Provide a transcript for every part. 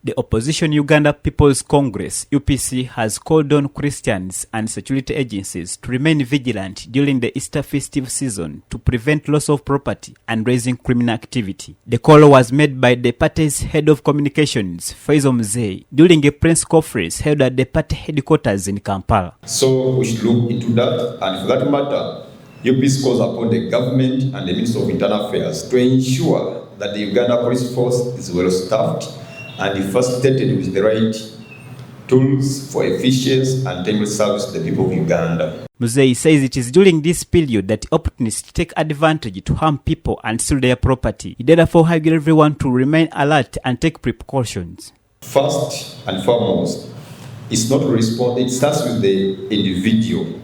The opposition Uganda People's Congress, UPC, has called on Christians and security agencies to remain vigilant during the Easter festive season to prevent loss of property and raising criminal activity. The call was made by the party's head of communications, Faizo Muzeeyi, during a press conference held at the party headquarters in Kampala. So we should look into that, and for that matter, UPC calls upon the government and the Minister of Internal Affairs to ensure that the Uganda Police Force is well staffed and facilitated with the right tools for efficient and timely service to the people of Uganda. Muzeeyi says it is during this period that opportunists take advantage to harm people and steal their property. He therefore urged everyone to remain alert and take precautions. First and foremost, it's not response. It starts with the individual.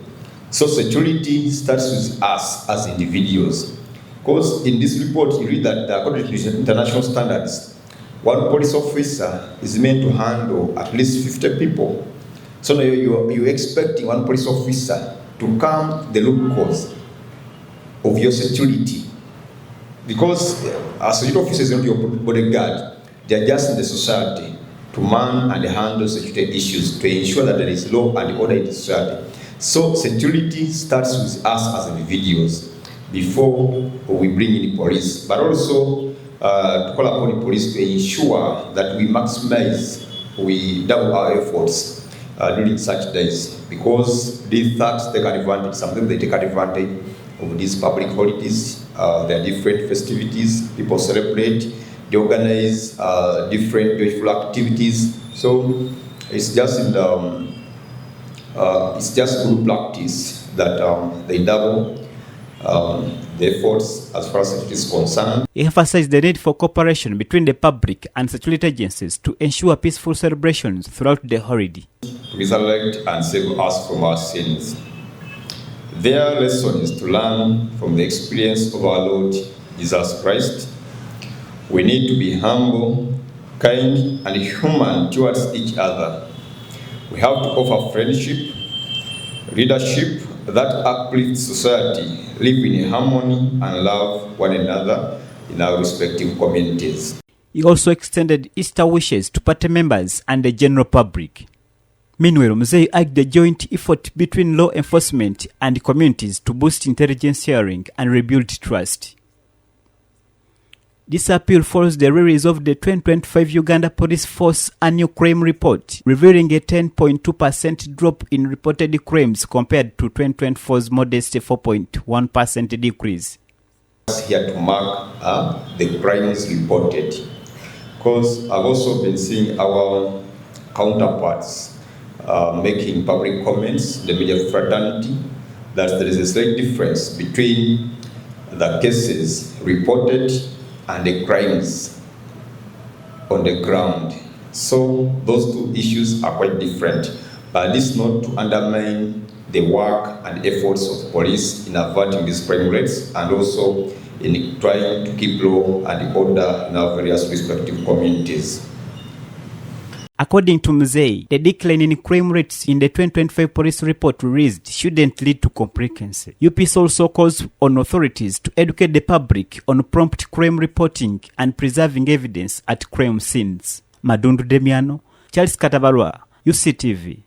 So security starts with us as individuals. Because in this report you read that according to international standards, one police officer is meant to handle at least 50 people. So now you're expecting one police officer to calm the root cause of your security. Because as security officers are not your bodyguard, they are just in the society to man and handle security issues, to ensure that there is law and order in the society. So security starts with us as individuals before we bring in the police, but also to call upon the police to ensure that we maximize, we double our efforts during such days, because these thugs take advantage, sometimes they take advantage of these public holidays. There are different festivities people celebrate, they organize different joyful activities. So it's just in the it's just good practice that they double the efforts as far as it is concerned. He emphasized the need for cooperation between the public and security agencies to ensure peaceful celebrations throughout the holiday. To resurrect and save us from our sins. Their lesson is to learn from the experience of our Lord Jesus Christ. We need to be humble, kind, and human towards each other. We have to offer friendship, leadership that uplifts society, live in harmony and love one another in our respective communities. He also extended Easter wishes to party members and the general public. Meanwhile, Muzeeyi urged the joint effort between law enforcement and communities to boost intelligence sharing and rebuild trust. This appeal follows the release of the 2025 Uganda Police Force annual crime report, revealing a 10.2% drop in reported crimes compared to 2024's modest 4.1% decrease. Here to mark the crimes reported, because I've also been seeing our counterparts making public comments, the media fraternity, that there is a slight difference between the cases reported and the crimes on the ground. So those two issues are quite different, but this is not to undermine the work and efforts of police in averting these crime rates and also in trying to keep law and order in our various respective communities. According to Muzeeyi, the decline in crime rates in the 2025 police report released shouldn't lead to complacency. UPC also calls on authorities to educate the public on prompt crime reporting and preserving evidence at crime scenes. Madundu Demiano, Charles Katabarwa, UCTV.